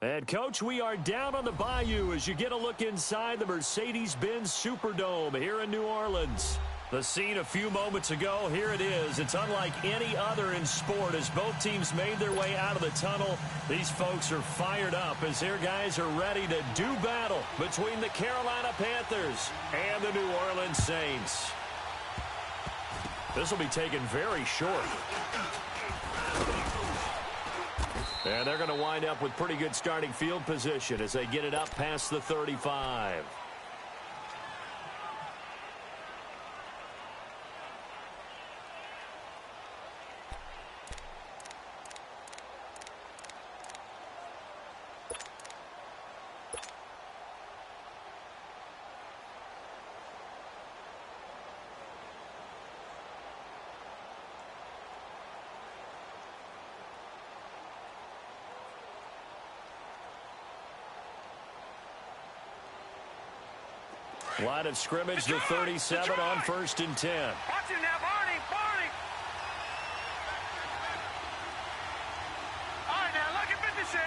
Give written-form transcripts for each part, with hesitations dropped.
And, Coach, we are down on the bayou as you get a look inside the Mercedes-Benz Superdome here in New Orleans. The scene a few moments ago, here it is. It's unlike any other in sport as both teams made their way out of the tunnel. These folks are fired up as their guys are ready to do battle between the Carolina Panthers and the New Orleans Saints. This will be taken very short. And they're going to wind up with pretty good starting field position as they get it up past the 35. Line of scrimmage, the 37 on 1st and 10. Watch him now, Barney. All right, now, lucky 56.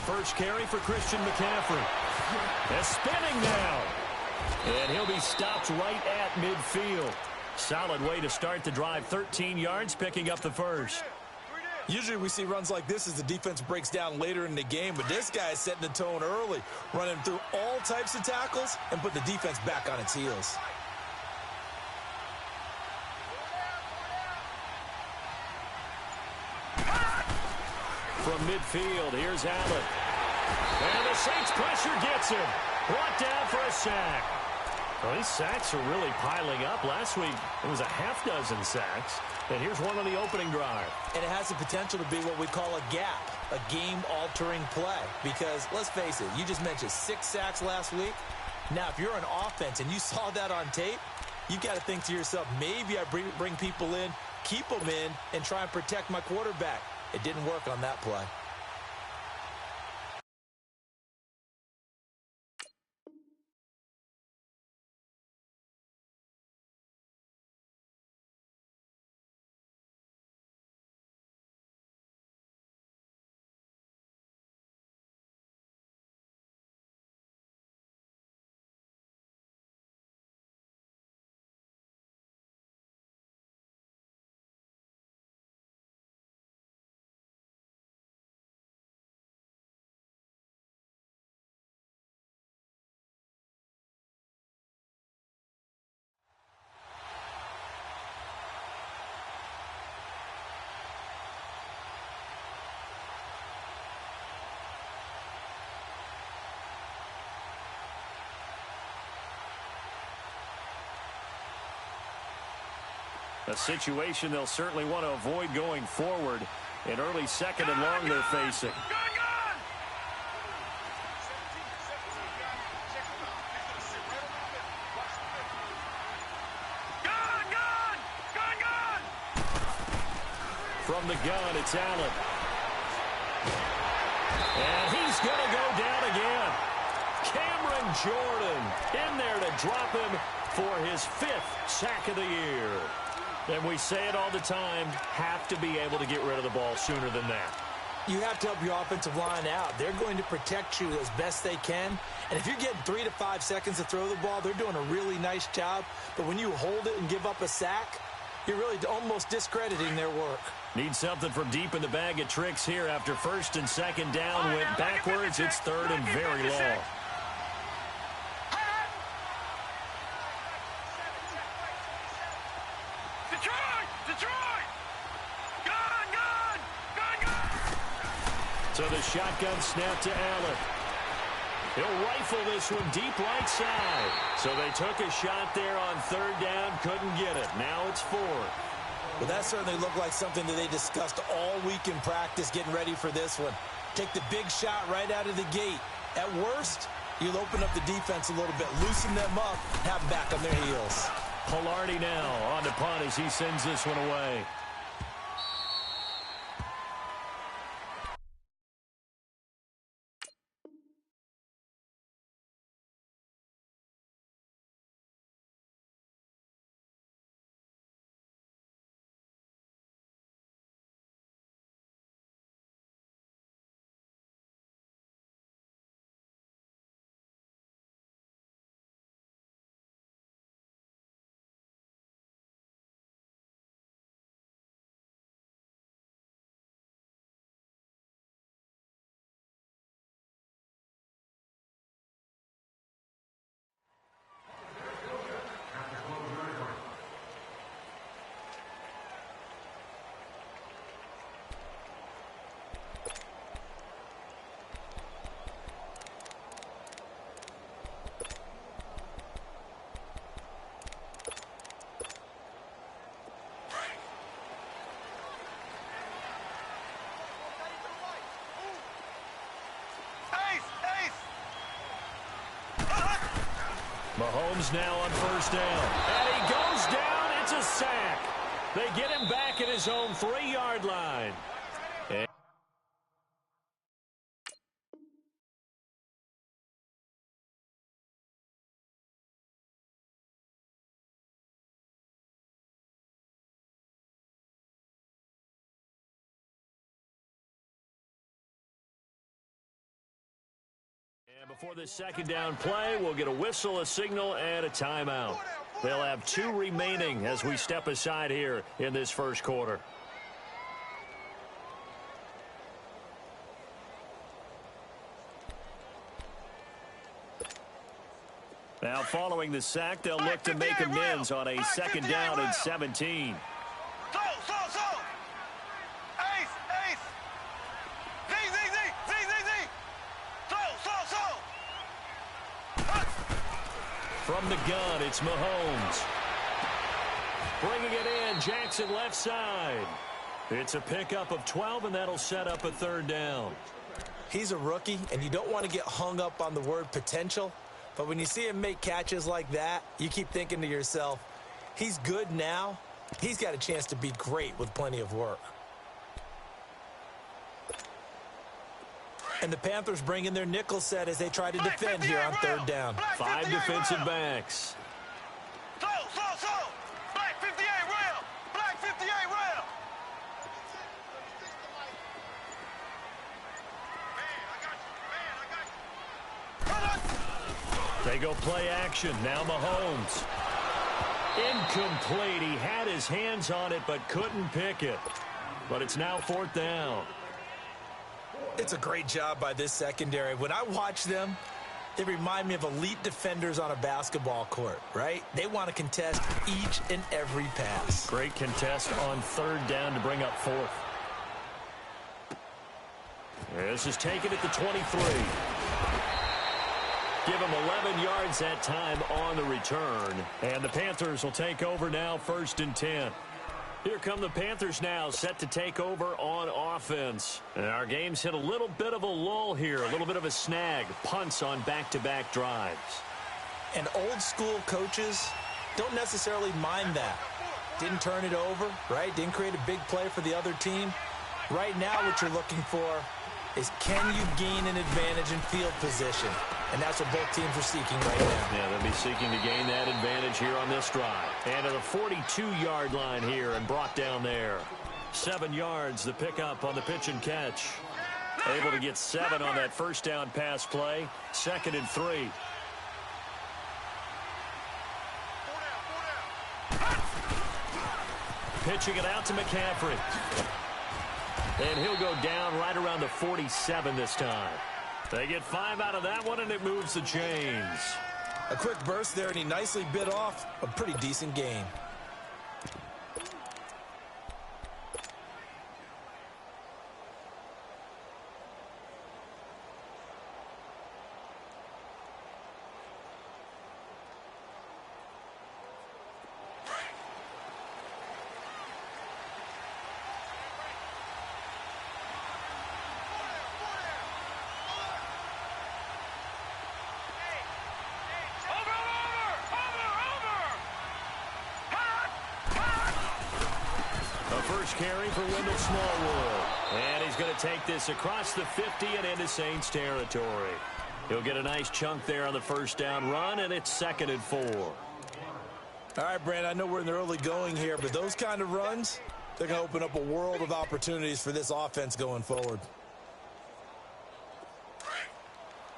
first carry for Christian McCaffrey. They're spinning now. And he'll be stopped right at midfield. Solid way to start the drive. 13 yards, picking up the first. Usually we see runs like this as the defense breaks down later in the game, but this guy is setting the tone early, running through all types of tackles and put the defense back on its heels. From midfield, here's Allen. And the Saints pressure gets him. Brought down for a sack. Well, these sacks are really piling up. Last week, it was a half dozen sacks. And here's one on the opening drive. And it has the potential to be what we call a gap, a game-altering play. Because, let's face it, you just mentioned 6 sacks last week. Now, if you're an offense and you saw that on tape, you've got to think to yourself, maybe I bring people in, keep them in, and try and protect my quarterback. It didn't work on that play. A situation they'll certainly want to avoid going forward. An early second and long they're facing. From the gun, it's Allen. And he's going to go down again. Cameron Jordan in there to drop him for his 5th sack of the year. And we say it all the time, have to be able to get rid of the ball sooner than that. You have to help your offensive line out. They're going to protect you as best they can. And if you're getting 3 to 5 seconds to throw the ball, they're doing a really nice job. But when you hold it and give up a sack, you're really almost discrediting their work. Need something from deep in the bag of tricks here after first and second down went backwards. It's third and very long. So the shotgun snap to Allen. He'll rifle this one deep right side. So they took a shot there on third down, couldn't get it. Now it's 4. Well, that certainly looked like something that they discussed all week in practice getting ready for this one. Take the big shot right out of the gate. At worst, you'll open up the defense a little bit, loosen them up, have them back on their heels. Pilardi now on the punt as he sends this one away. Mahomes now on first down. And he goes down. It's a sack. They get him back at his own 3-yard line. Before this second down play, we'll get a whistle, a signal, and a timeout. They'll have 2 remaining as we step aside here in this first quarter. Now, following the sack, they'll look to make amends on a second down and 17. From the gun, it's Mahomes. Bringing it in, Jackson left side. It's a pickup of 12, and that'll set up a third down. He's a rookie, and you don't want to get hung up on the word potential. But when you see him make catches like that, you keep thinking to yourself, he's good now. He's got a chance to be great with plenty of work. And the Panthers bring in their nickel set as they try to defend here on third down. 5 defensive backs. Black 58 rail. Black 58 rail. They go play action. Now Mahomes. Incomplete. He had his hands on it but couldn't pick it. But it's now 4th down. It's a great job by this secondary. When I watch them, they remind me of elite defenders on a basketball court, right? They want to contest each and every pass. Great contest on third down to bring up 4th. This is taken at the 23. Give him 11 yards that time on the return. And the Panthers will take over now, 1st and 10. Here come the Panthers now, set to take over on offense. And our game's hit a little bit of a lull here, a little bit of a snag. Punts on back-to-back drives. And old-school coaches don't necessarily mind that. Didn't turn it over, right? Didn't create a big play for the other team. Right now what you're looking for is can you gain an advantage in field position? And that's what both teams are seeking right now. Yeah, they'll be seeking to gain that advantage here on this drive. And to the 42-yard line here and brought down there. 7 yards, the pickup on the pitch and catch. Able to get 7 on that first down pass play. 2nd and 3. Pitching it out to McCaffrey. And he'll go down right around the 47 this time. They get 5 out of that one, and it moves the chains. A quick burst there, and he nicely bit off a pretty decent gain. Carry for Wendell Smallwood. And he's going to take this across the 50 and into Saints territory. He'll get a nice chunk there on the first down run, and it's 2nd and 4. All right, Brand, I know we're in the early going here, but those kind of runs, they're going to open up a world of opportunities for this offense going forward.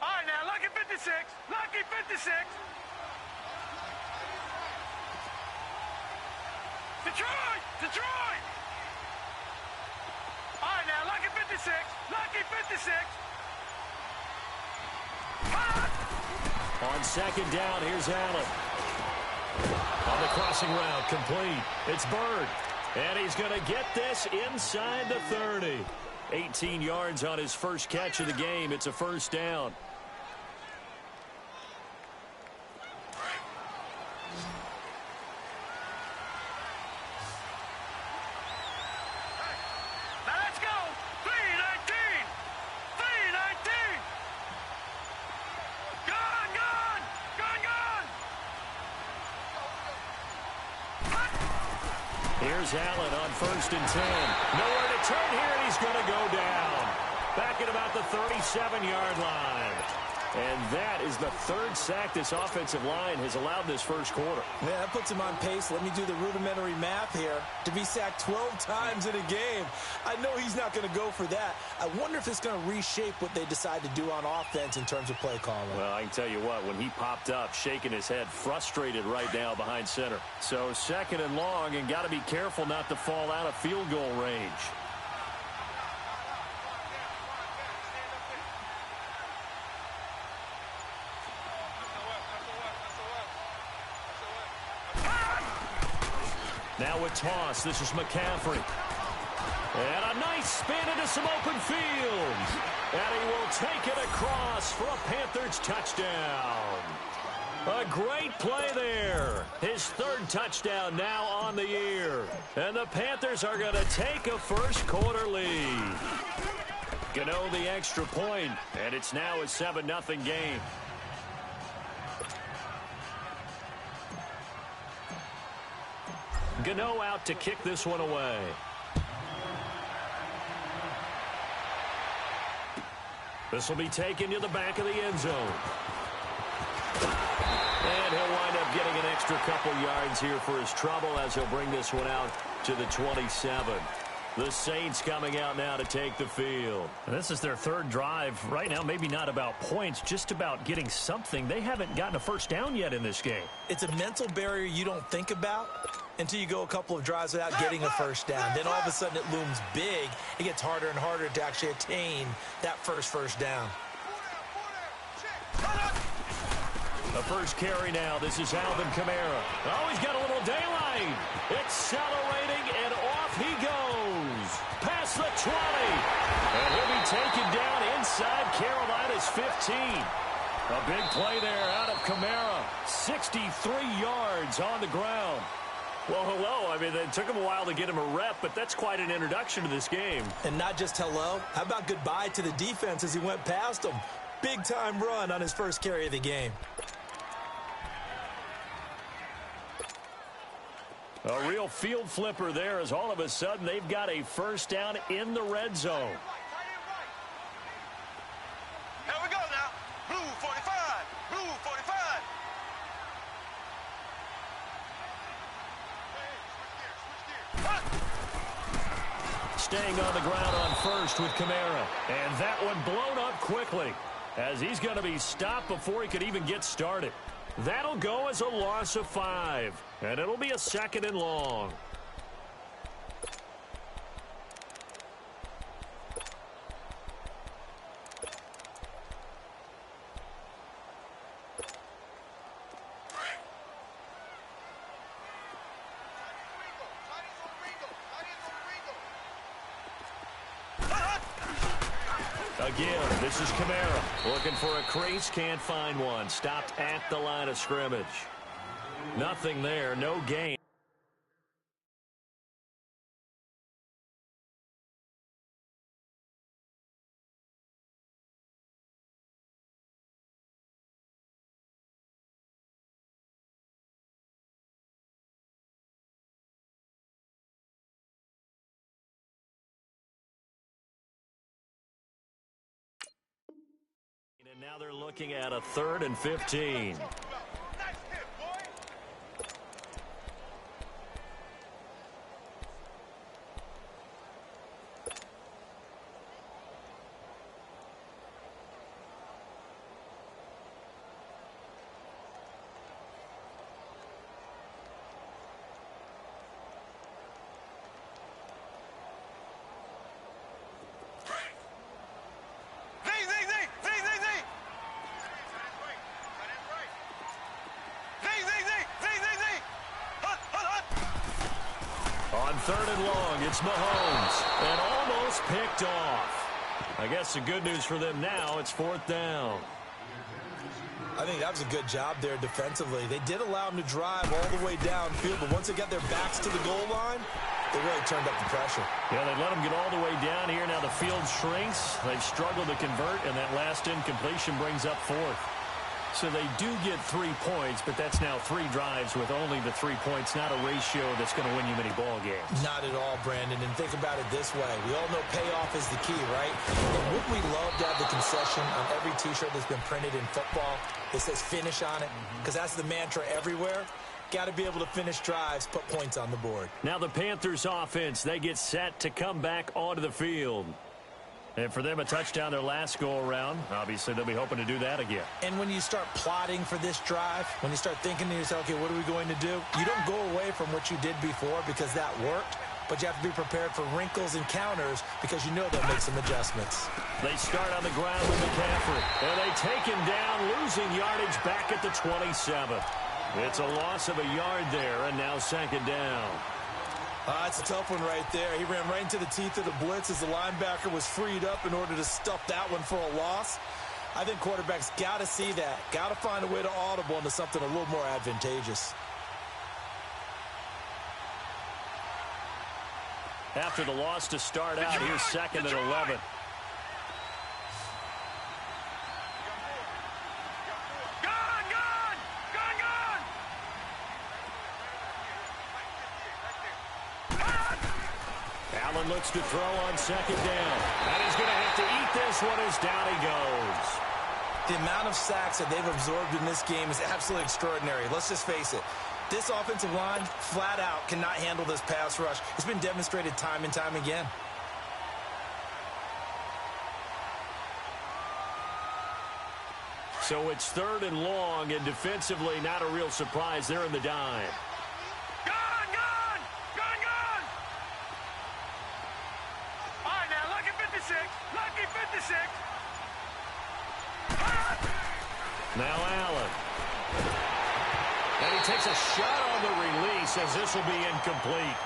All right, now, lucky 56. Lucky 56. Detroit! Detroit! All right, now, lucky 56. Lucky 56. On second down, here's Allen. On the crossing route, complete. It's Bird. And he's going to get this inside the 30. 18 yards on his first catch of the game. It's a first down. Here's Allen on 1st and 10. Nowhere to turn here, and he's going to go down. Back at about the 37-yard line. And that is the third sack this offensive line has allowed this first quarter. Man, that puts him on pace. Let me do the rudimentary math here. To be sacked 12 times in a game. I know he's not going to go for that. I wonder if it's going to reshape what they decide to do on offense in terms of play calling. Well, I can tell you what, when he popped up, shaking his head, frustrated right now behind center. So 2nd and long, and got to be careful not to fall out of field goal range. Now a toss. This is McCaffrey. And a nice spin into some open field. And he will take it across for a Panthers touchdown. A great play there. His 3rd touchdown now on the year. And the Panthers are going to take a first quarter lead. Gano the extra point, and it's now a 7-0 game. Gano out to kick this one away. This will be taken to the back of the end zone. And he'll wind up getting an extra couple yards here for his trouble as he'll bring this one out to the 27. The Saints coming out now to take the field. And this is their 3rd drive. Right now, maybe not about points, just about getting something. They haven't gotten a first down yet in this game. It's a mental barrier you don't think about until you go a couple of drives without getting a first down. Then all of a sudden it looms big. It gets harder and harder to actually attain that first down. The first carry now. This is Alvin Kamara. Oh, he's got a little daylight. Accelerating, and off he goes. Past the 20. And he'll be taken down inside Carolina's 15. A big play there out of Kamara. 63 yards on the ground. Well, hello. I mean, it took him a while to get him a rep, but that's quite an introduction to this game. And not just hello. How about goodbye to the defense as he went past him? Big-time run on his first carry of the game. A real field flipper there as all of a sudden they've got a first down in the red zone. Here we go now. Blue 45. Blue 45. Staying on the ground on first with Kamara. And that one blown up quickly as he's going to be stopped before he could even get started. That'll go as a loss of 5. And it'll be a 2nd and long. Again, this is Kamara. Looking for a crease, can't find one. Stopped at the line of scrimmage. Nothing there, no gain. And now they're looking at a 3rd and 15. On 3rd and long, it's Mahomes. And almost picked off. I guess the good news for them now, it's 4th down. I think that was a good job there defensively. They did allow them to drive all the way downfield, but once they got their backs to the goal line, they really turned up the pressure. Yeah, they let them get all the way down here. Now the field shrinks. They've struggled to convert, and that last incompletion brings up 4th. So they do get 3 points, but that's now 3 drives with only the 3 points, not a ratio that's going to win you many ball games. Not at all, Brandon. And think about it this way. We all know payoff is the key, right? And wouldn't we love to have the concession on every T-shirt that's been printed in football. It says finish on it because that's the mantra everywhere. Got to be able to finish drives, put points on the board. Now the Panthers offense, they get set to come back onto the field. And for them, a touchdown their last go-around. Obviously, they'll be hoping to do that again. And when you start plotting for this drive, when you start thinking to yourself, okay, what are we going to do? You don't go away from what you did before because that worked, but you have to be prepared for wrinkles and counters because you know they'll make some adjustments. They start on the ground with McCaffrey. And they take him down, losing yardage back at the 27. It's a loss of a yard there, and now second down. It's a tough one right there. He ran right into the teeth of the blitz as the linebacker was freed up in order to stuff that one for a loss. I think quarterbacks got to see that. Got to find a way to audible into something a little more advantageous. After the loss to start out, here's second and 11. Allen looks to throw on second down. And he's going to have to eat this one as down he goes. The amount of sacks that they've absorbed in this game is absolutely extraordinary. Let's just face it. This offensive line, flat out, cannot handle this pass rush. It's been demonstrated time and time again. So it's third and long, and defensively, not a real surprise. They're in the dime. Lucky 56. Now Allen. And he takes a shot on the release as this will be incomplete.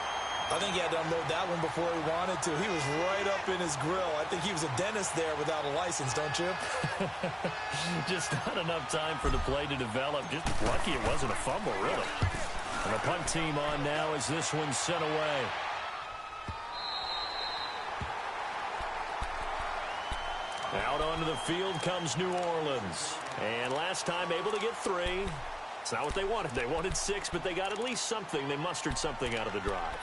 I think he had to unload that one before he wanted to. He was right up in his grill. I think he was a dentist there without a license, don't you? Just not enough time for the play to develop. Just lucky it wasn't a fumble, really. And the punt team on now as this one's sent away. Out onto the field comes New Orleans. And last time able to get 3. It's not what they wanted. They wanted 6, but they got at least something. They mustered something out of the drive.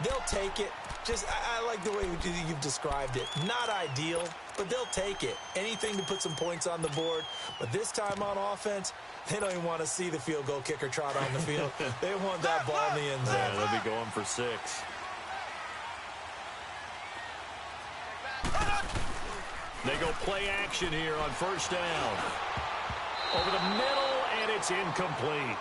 They'll take it. I like the way you've described it. Not ideal, but they'll take it. Anything to put some points on the board. But this time on offense, they don't even want to see the field goal kicker trot on the field. They want that ball in the end zone. Yeah, they'll be going for 6. They go play action here on first down. Over the middle, and it's incomplete.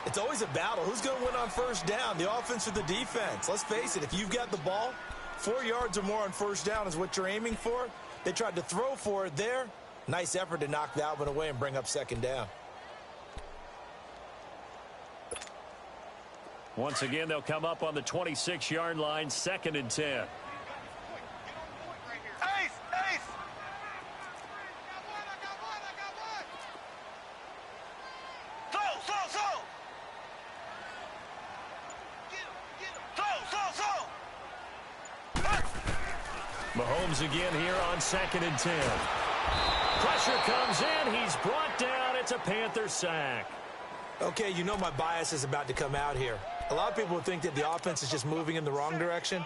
It's always a battle. Who's going to win on first down, the offense or the defense? Let's face it, if you've got the ball, 4 yards or more on first down is what you're aiming for. They tried to throw for it there. Nice effort to knock that one away and bring up second down. Once again, they'll come up on the 26-yard line, second and 10. Mahomes again here on second and 10. Pressure comes in. He's brought down. It's a Panther sack. Okay, you know my bias is about to come out here. A lot of people would think that the offense is just moving in the wrong direction.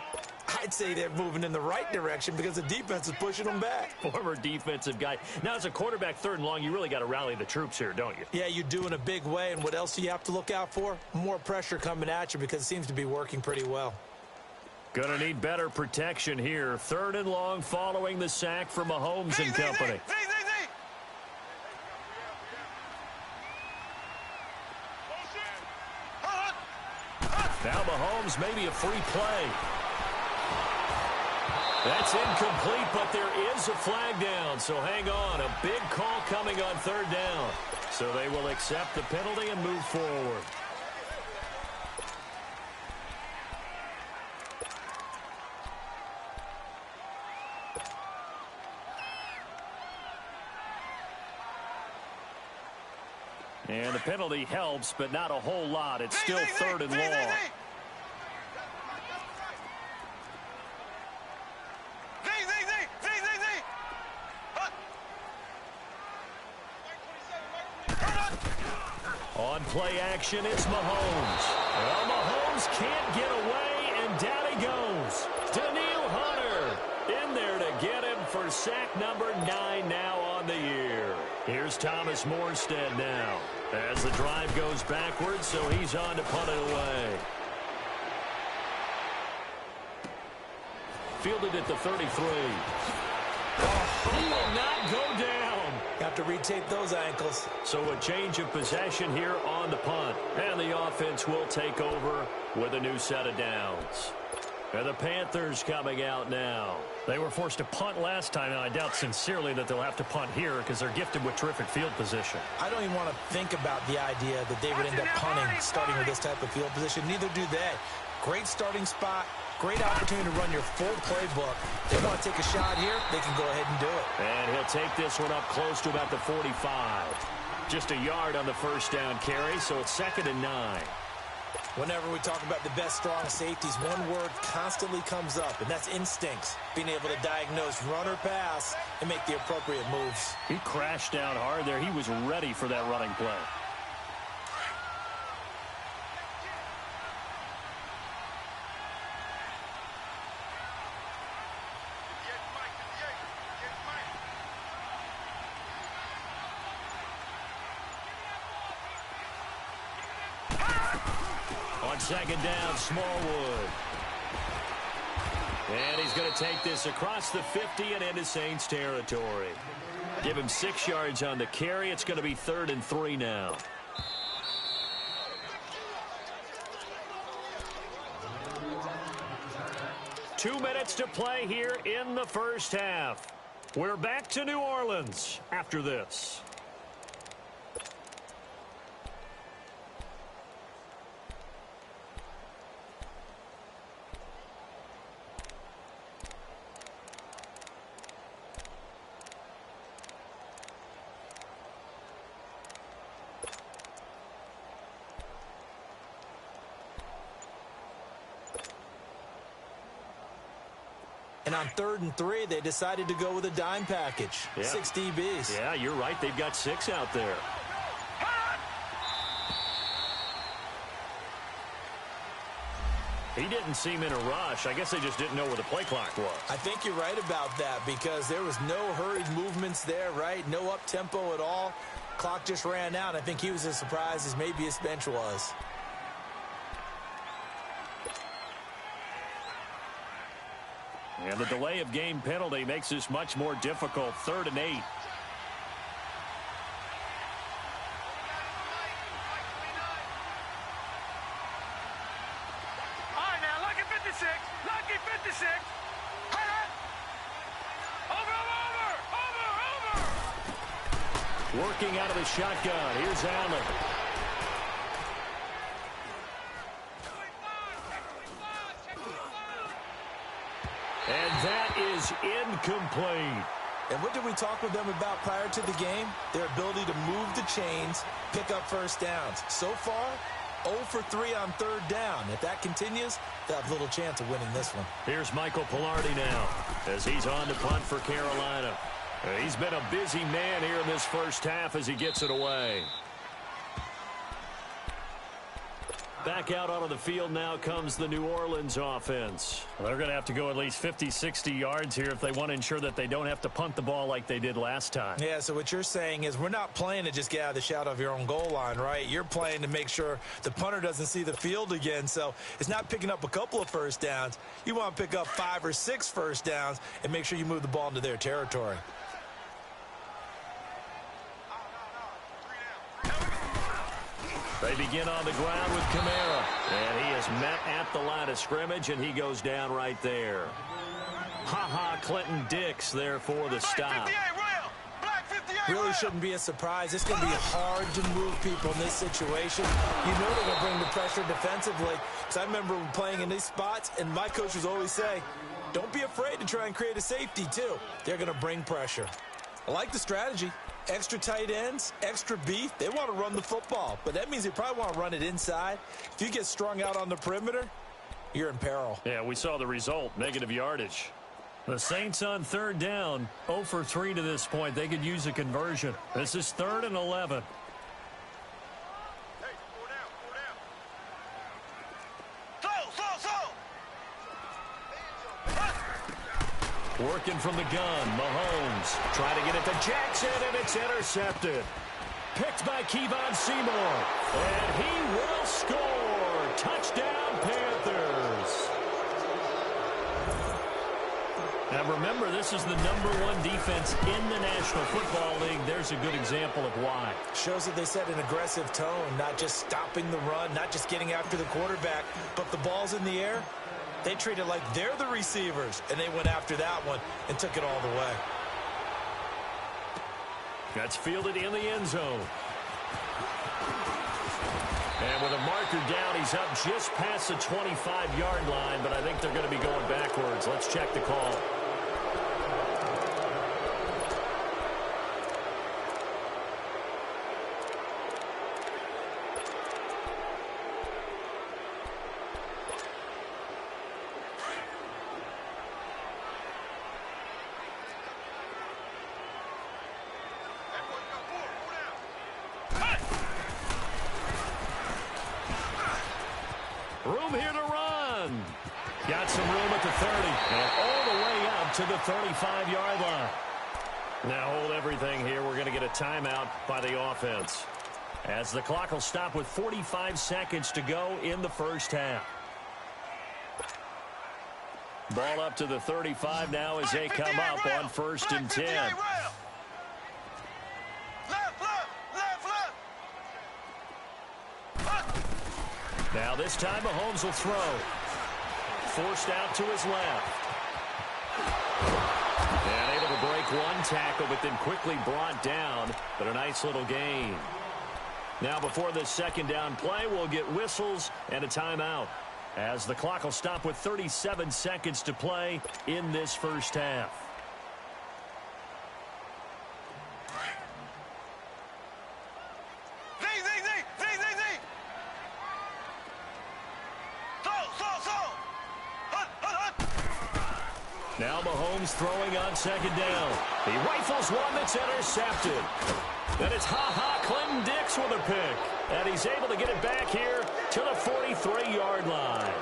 I'd say they're moving in the right direction because the defense is pushing them back. Former defensive guy. Now, as a quarterback, third and long, you really got to rally the troops here, don't you? Yeah, you do in a big way. And what else do you have to look out for? More pressure coming at you because it seems to be working pretty well. Gonna need better protection here. Third and long following the sack from Mahomes and company. Now Mahomes, maybe a free play. That's incomplete, but there is a flag down, so hang on. A big call coming on third down. So they will accept the penalty and move forward. And the penalty helps, but not a whole lot. It's still third and long. On play action, it's Mahomes. Well, Mahomes can't get away, and down he goes. Daniil Hunter in there to get him for sack number 9 now on the year. Here's Thomas Morstead now as the drive goes backwards, so he's on to punt it away. Fielded at the 33. He will not go down. Have to retape those ankles. So a change of possession here on the punt. And the offense will take over with a new set of downs. And the Panthers coming out now. They were forced to punt last time, and I doubt sincerely that they'll have to punt here because they're gifted with terrific field position. I don't even want to think about the idea that they would end up punting starting with this type of field position. Neither do they. Great starting spot. Great opportunity to run your full playbook. They want to take a shot here, they can go ahead and do it. And he'll take this one up close to about the 45. Just a yard on the first down carry, so it's 2nd and 9. Whenever we talk about the best strong safeties, one word constantly comes up, and that's instincts. Being able to diagnose run or pass and make the appropriate moves. He crashed down hard there. He was ready for that running play. On 2nd down, Smallwood. And he's going to take this across the 50 and into Saints territory. Give him 6 yards on the carry. It's going to be 3rd and 3 now. Two minutes to play here in the first half. We're back to New Orleans after this. And on 3rd and 3, they decided to go with a dime package. Yeah. 6 DBs. Yeah, you're right. They've got 6 out there. He didn't seem in a rush. I guess they just didn't know where the play clock was. I think you're right about that because there was no hurried movements there, right? No up-tempo at all. Clock just ran out. I think he was as surprised as maybe his bench was. And the delay of game penalty makes this much more difficult. 3rd and 8. All right, now, lucky 56. Lucky 56. Over. Working out of the shotgun. Here's Allen. And that is incomplete. And what did we talk with them about prior to the game? Their ability to move the chains, pick up first downs. So far, 0 for 3 on 3rd down. If that continues, they'll have little chance of winning this one. Here's Michael Pilardi now as he's on to punt for Carolina. He's been a busy man here in this first half as he gets it away. Back out onto the field now comes the New Orleans offense. Well, they're going to have to go at least 50, 60 yards here if they want to ensure that they don't have to punt the ball like they did last time. Yeah, so what you're saying is we're not playing to just get out of the shadow of your own goal line, right? You're playing to make sure the punter doesn't see the field again. So it's not picking up a couple of first downs. You want to pick up 5 or 6 first downs and make sure you move the ball into their territory. They begin on the ground with Kamara. And he is met at the line of scrimmage, and he goes down right there. Ha-ha, Clinton Dix there for the stop. Really shouldn't be a surprise. It's going to be hard to move people in this situation. You know they're going to bring the pressure defensively. Because I remember playing in these spots, and my coaches always say, don't be afraid to try and create a safety, too. They're going to bring pressure. I like the strategy. Extra tight ends, extra beef. They want to run the football, but that means they probably want to run it inside. If you get strung out on the perimeter, you're in peril. Yeah, we saw the result, negative yardage. The Saints on 3rd down, 0 for 3 to this point. They could use a conversion. This is 3rd and 11. Working from the gun, Mahomes trying to get it to Jackson, and it's intercepted. Picked by Kevon Seymour, and he will score. Touchdown, Panthers. Now remember, this is the #1 defense in the National Football League. There's a good example of why. Shows that they set an aggressive tone, not just stopping the run, not just getting after the quarterback, but the ball's in the air. They treat it like they're the receivers, and they went after that one and took it all the way. That's fielded in the end zone. And with a marker down, he's up just past the 25-yard line, but I think they're going to be going backwards. Let's check the call. Room here to run. Got some room at the 30 and all the way up to the 35-yard line. Now hold everything here. We're going to get a timeout by the offense, as the clock will stop with 45 seconds to go in the first half. Ball up to the 35 now as they come up on 1st and 10. Now this time Mahomes will throw. Forced out to his left. And able to break one tackle, but then quickly brought down. But a nice little gain. Now before this second down play, we'll get whistles and a timeout, as the clock will stop with 37 seconds to play in this first half. Now Mahomes throwing on second down. He rifles one that's intercepted. Then it's Clinton Dix with a pick. And he's able to get it back here to the 43-yard line.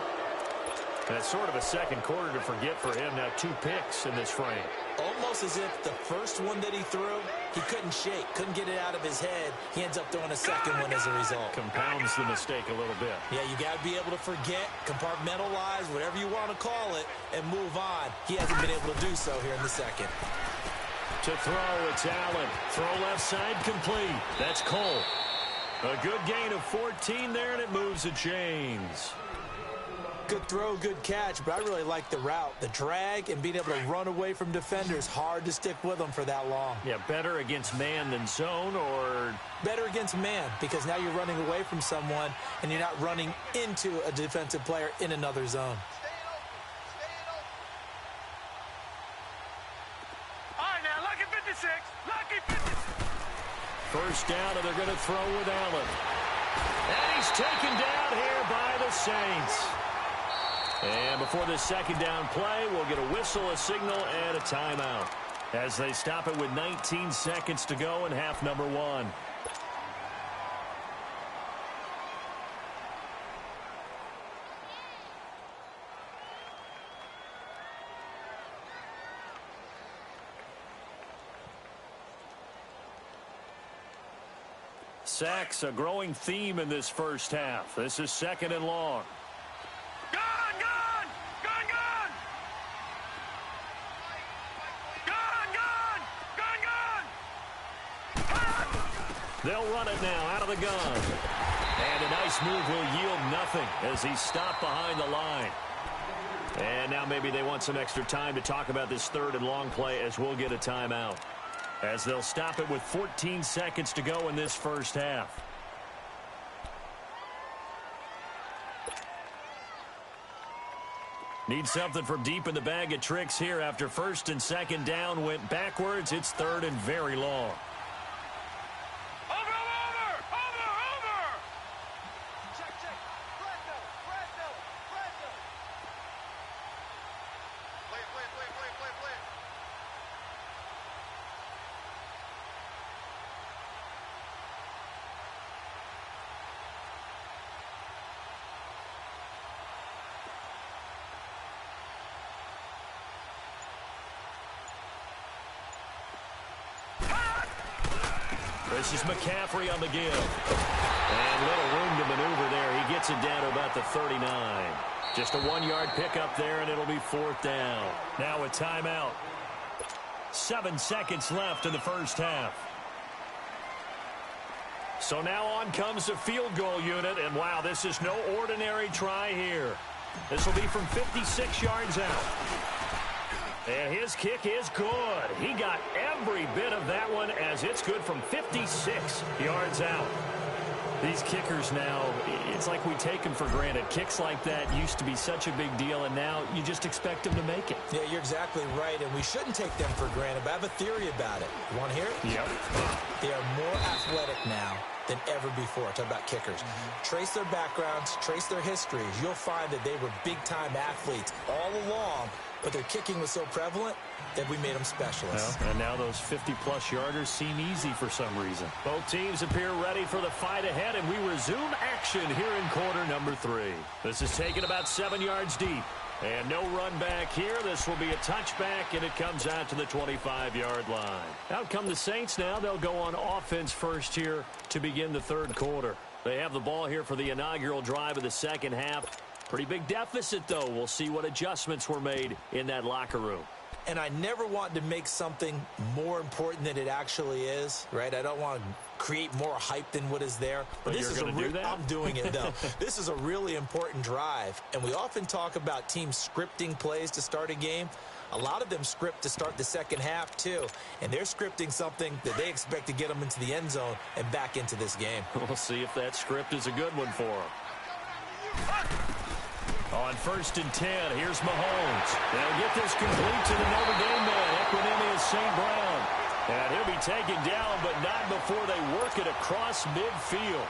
That's sort of a second quarter to forget for him. Now 2 picks in this frame. Almost as if the first one that he threw, he couldn't shake, couldn't get it out of his head. He ends up throwing a second one as a result. Compounds the mistake a little bit. Yeah, you got to be able to forget, compartmentalize, whatever you want to call it, and move on. He hasn't been able to do so here in the second. To throw, it's Allen. Throw left side complete. That's Cole. A good gain of 14 there, and it moves the chains. Good throw, good catch, but I really like the route. The drag and being able to run away from defenders, hard to stick with them for that long. Yeah, better against man than zone, or? Better against man, because now you're running away from someone and you're not running into a defensive player in another zone. All right, now, lucky 56. Lucky 56. First down, and they're going to throw with Allen. And he's taken down here by the Saints. And before the second down play, we'll get a whistle, a signal, and a timeout, as they stop it with 19 seconds to go in half number 1. Sacks, a growing theme in this first half. This is 2nd and long. They'll run it now out of the gun. And a nice move will yield nothing as he's stopped behind the line. And now maybe they want some extra time to talk about this 3rd and long play, as we'll get a timeout, as they'll stop it with 14 seconds to go in this first half. Need something from deep in the bag of tricks here after 1st and 2nd down went backwards. It's 3rd and very long. This is McCaffrey on the give. And little room to maneuver there. He gets it down to about the 39. Just a 1-yard pickup there, and it'll be 4th down. Now a timeout. 7 seconds left in the first half. So now on comes the field goal unit, and wow, this is no ordinary try here. This will be from 56 yards out. And his kick is good. He got every bit of that one as it's good from 56 yards out. These kickers now, it's like we take them for granted. Kicks like that used to be such a big deal, and now you just expect them to make it. Yeah, you're exactly right, and we shouldn't take them for granted, but I have a theory about it. You want to hear it? Yep. They are more athletic now than ever before. Talk about kickers. Trace their backgrounds, trace their histories. You'll find that they were big-time athletes all along, but their kicking was so prevalent that we made them specialists. Well, and now those 50-plus yarders seem easy for some reason. Both teams appear ready for the fight ahead, and we resume action here in quarter number 3. This is taken about 7 yards deep. And no run back here. This will be a touchback, and it comes out to the 25-yard line. Out come the Saints now. They'll go on offense first here to begin the third quarter. They have the ball here for the inaugural drive of the second half. Pretty big deficit, though. We'll see what adjustments were made in that locker room. And I never want to make something more important than it actually is, right? I don't want to create more hype than what is there. But this you're going to do that? I'm doing it, though. This is a really important drive. And we often talk about teams scripting plays to start a game. A lot of them script to start the second half, too. And they're scripting something that they expect to get them into the end zone and back into this game. We'll see if that script is a good one for them. On 1st and 10, here's Mahomes. They'll get this complete to the Notre Dame man, Equinemius St. Brown. And he'll be taken down, but not before they work it across midfield.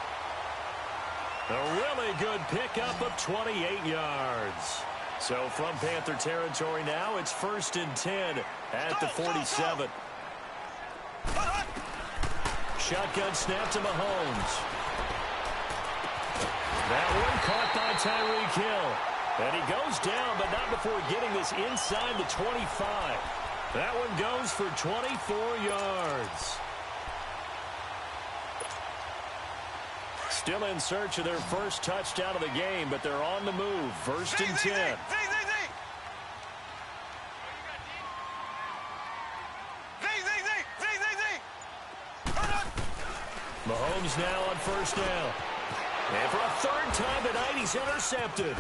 A really good pickup of 28 yards. So from Panther territory now, it's 1st and 10 at the 47. Shotgun snap to Mahomes. That one caught by Tyreek Hill. And he goes down, but not before getting this inside the 25. That one goes for 24 yards. Still in search of their first touchdown of the game, but they're on the move. 1st and 10. Mahomes now on 1st down. And for a 3rd time tonight, he's intercepted.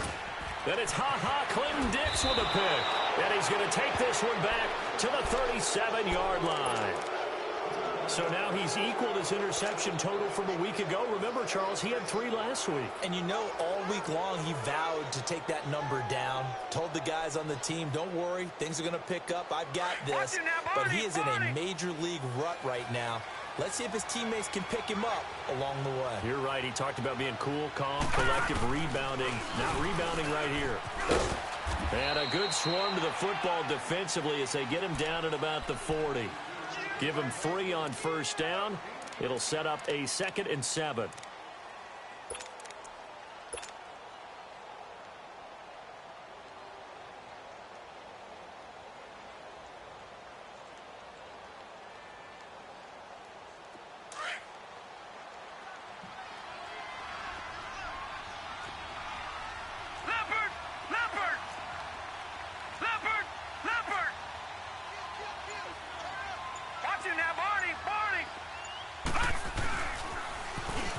Then it's Clinton Dix with a pick. And he's going to take this one back to the 37-yard line. So now he's equaled his interception total from a week ago. Remember, Charles, he had 3 last week. And you know, all week long he vowed to take that number down. Told the guys on the team, don't worry, things are going to pick up. I've got this. But he is in a major league rut right now. Let's see if his teammates can pick him up along the way. You're right. He talked about being cool, calm, collective, rebounding. Not rebounding right here. And a good swarm to the football defensively as they get him down at about the 40. Give him 3 on 1st down. It'll set up a 2nd and 7.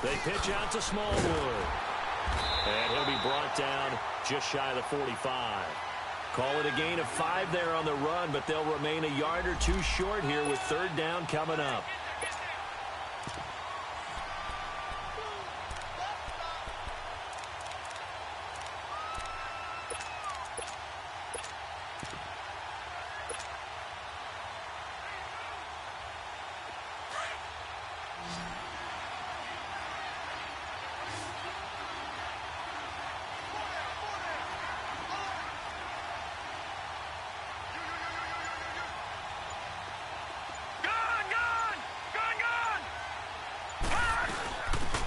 They pitch out to Smallwood. And he'll be brought down just shy of the 45. Call it a gain of 5 there on the run, but they'll remain a yard or 2 short here with 3rd down coming up.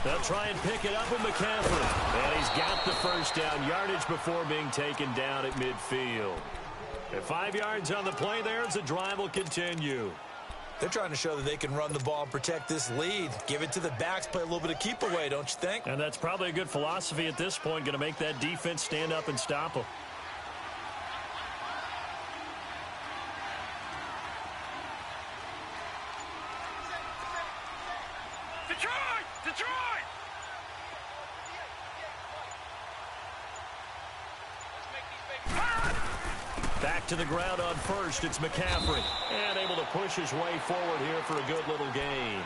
They'll try and pick it up with McCaffrey. And he's got the 1st down yardage before being taken down at midfield. At 5 yards on the play there as the drive will continue. They're trying to show that they can run the ball and protect this lead. Give it to the backs, play a little bit of keep away, don't you think? And that's probably a good philosophy at this point, going to make that defense stand up and stop them. Detroit! Back to the ground on first. It's McCaffrey. And able to push his way forward here for a good little gain.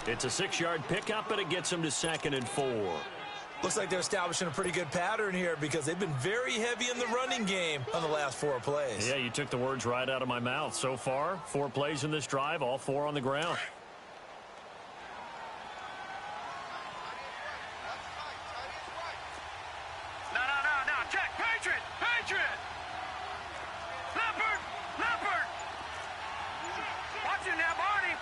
It's a 6-yard pickup, and it gets him to 2nd and 4. Looks like they're establishing a pretty good pattern here because they've been very heavy in the running game on the last 4 plays. Yeah, you took the words right out of my mouth. So far, 4 plays in this drive, all 4 on the ground. No. Check. Patriot! Leopard! Watch him now, Barney!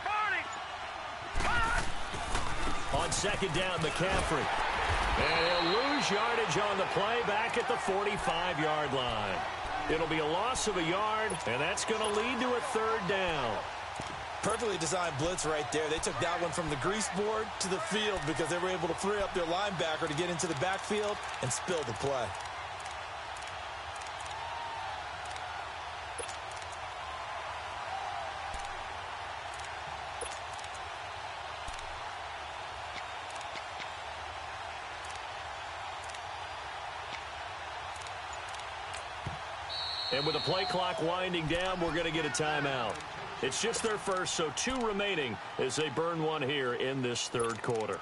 On 2nd down, McCaffrey. And he'll lose yardage on the play back at the 45-yard line. It'll be a loss of a yard, and that's going to lead to a 3rd down. Perfectly designed blitz right there. They took that one from the grease board to the field because they were able to free up their linebacker to get into the backfield and spill the play. And with the play clock winding down, we're going to get a timeout. It's just their first, so 2 remaining as they burn one here in this 3rd quarter.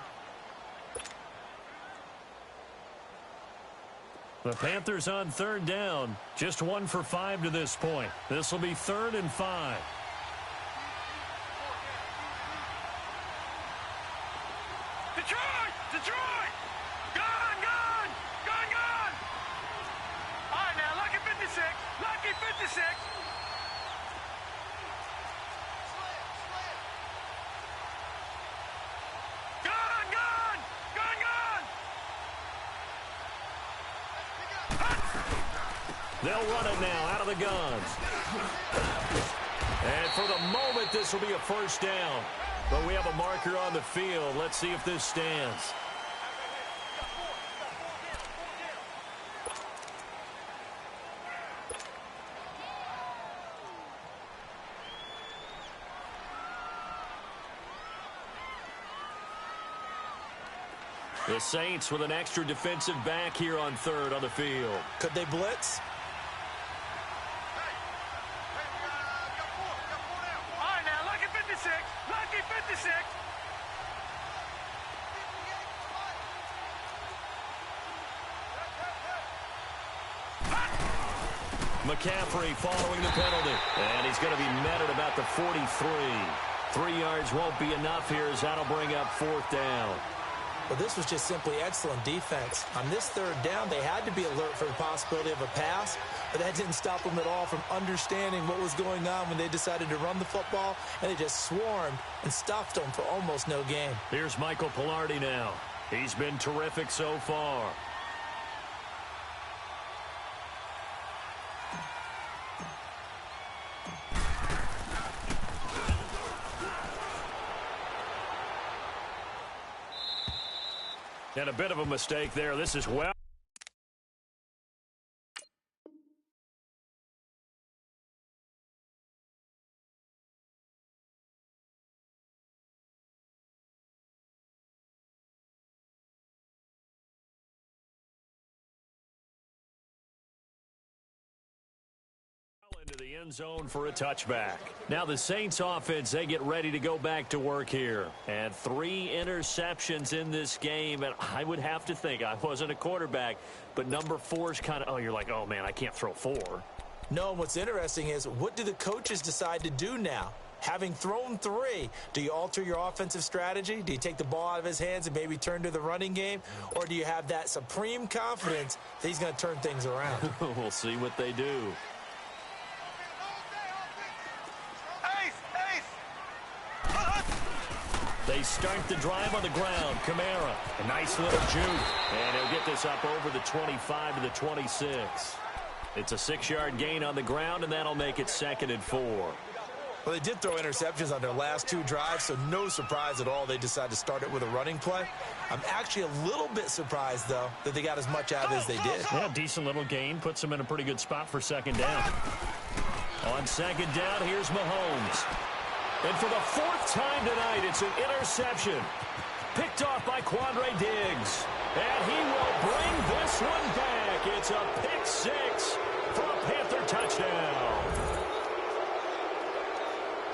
The Panthers on 3rd down, just 1 for 5 to this point. This will be 3rd and 5. Detroit! Gone! All right, now, lucky 56. They'll run it now out of the guns. And for the moment, this will be a 1st down. But we have a marker on the field. Let's see if this stands. The Saints with an extra defensive back here on 3rd on the field. Could they blitz? All right, now, lucky 56. McCaffrey following the penalty. And he's going to be met at about the 43. 3 yards won't be enough here as that'll bring up 4th down. Well, this was just simply excellent defense. On this 3rd down, they had to be alert for the possibility of a pass, but that didn't stop them at all from understanding what was going on when they decided to run the football, and they just swarmed and stuffed them for almost no gain. Here's Michael Pilardi now. He's been terrific so far. And a bit of a mistake there. This is well. Into the end zone for a touchback. Now the Saints offense, they get ready to go back to work here. And 3 interceptions in this game. And I would have to think, I wasn't a quarterback, but number 4 is kind of, you're like, oh man, I can't throw 4. No, what's interesting is, what do the coaches decide to do now? Having thrown 3, do you alter your offensive strategy? Do you take the ball out of his hands and maybe turn to the running game? Or do you have that supreme confidence that he's going to turn things around? We'll see what they do. They start the drive on the ground. Kamara, a nice little juke. And he'll get this up over the 25 to the 26. It's a 6-yard gain on the ground, and that'll make it 2nd and 4. Well, they did throw interceptions on their last 2 drives, so no surprise at all they decided to start it with a running play. I'm actually a little bit surprised, though, that they got as much out as they did. Yeah, decent little gain. Puts them in a pretty good spot for second down. On second down, here's Mahomes. And for the 4th time tonight, it's an interception. Picked off by Quandre Diggs. And he will bring this one back. It's a pick 6 for a Panther touchdown.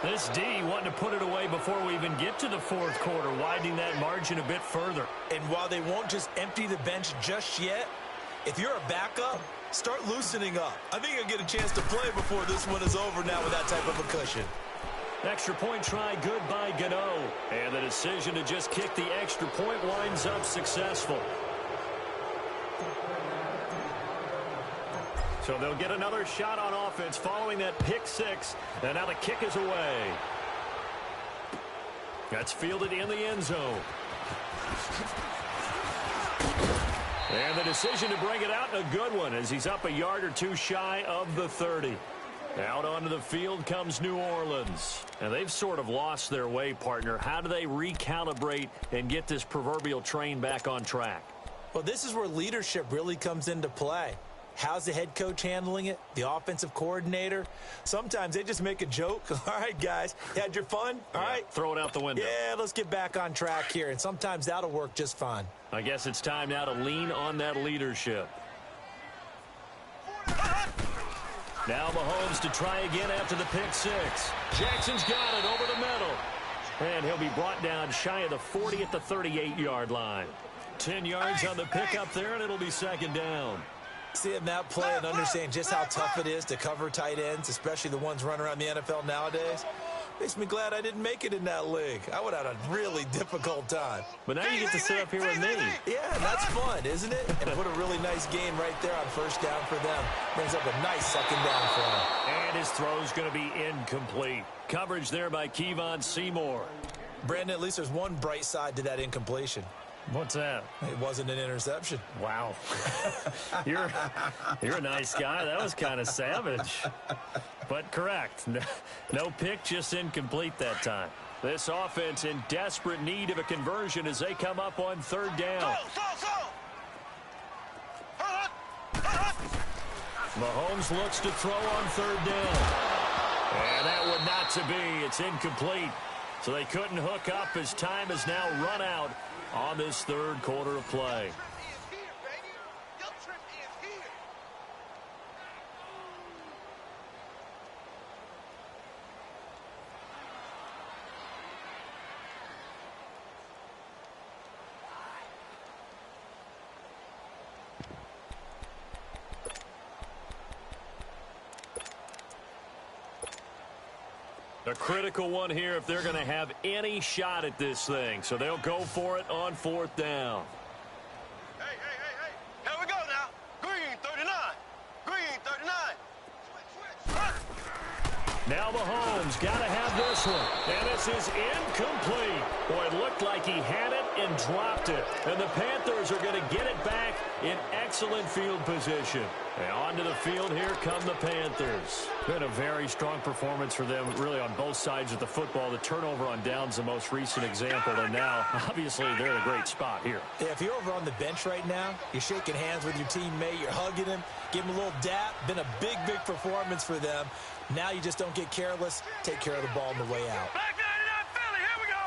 This D wanting to put it away before we even get to the 4th quarter, widening that margin a bit further. And while they won't just empty the bench just yet, if you're a backup, start loosening up. I think you'll get a chance to play before this one is over now with that type of a cushion. Extra point try good by Gano. And the decision to just kick the extra point winds up successful. So they'll get another shot on offense following that pick 6. And now the kick is away. That's fielded in the end zone. And the decision to bring it out, a good one, as he's up a yard or 2 shy of the 30. Out onto the field comes New Orleans. And they've sort of lost their way, partner. How do they recalibrate and get this proverbial train back on track? Well, this is where leadership really comes into play. How's the head coach handling it? The offensive coordinator? Sometimes they just make a joke. All right, guys, you had your fun? All right. Throw it out the window. Yeah, let's get back on track here. And sometimes that'll work just fine. I guess it's time now to lean on that leadership. Now Mahomes to try again after the pick 6. Jackson's got it over the middle. And he'll be brought down shy of the 40 at the 38-yard line. 10 yards on the pickup there, and it'll be second down. Seeing that play and understanding just how tough it is to cover tight ends, especially the ones running around the NFL nowadays, makes me glad I didn't make it in that league. I would have had a really difficult time. But now you get to sit up here with me. Yeah, that's fun, isn't it? And put a really nice gain right there on first down for them. Brings up a nice second down for them. And his throw's going to be incomplete. Coverage there by Kevon Seymour. Brandon, at least there's one bright side to that incompletion. What's that? It wasn't an interception. Wow. You're a nice guy. That was kind of savage. But correct. No pick, just incomplete that time. This offense in desperate need of a conversion as they come up on 3rd down. Mahomes looks to throw on 3rd down. And that would not to be. It's incomplete. So they couldn't hook up as time has now run out on this 3rd quarter of play. A critical one here if they're going to have any shot at this thing. So they'll go for it on 4th down. Hey. Here we go now. Green 39. Green 39. Switch. Now Mahomes got to have this one. And this is incomplete. Boy, it looked like he had it and dropped it. And the Panthers are going to get it back in excellent field position. And onto the field, here come the Panthers. Been a very strong performance for them, really, on both sides of the football. The turnover on downs, the most recent example. And now, obviously, they're in a great spot here. Yeah, if you're over on the bench right now, you're shaking hands with your teammate, you're hugging him, give him a little dap. Been a big performance for them. Now you just don't get careless. Take care of the ball on the way out. Back 99 Philly. Here we go.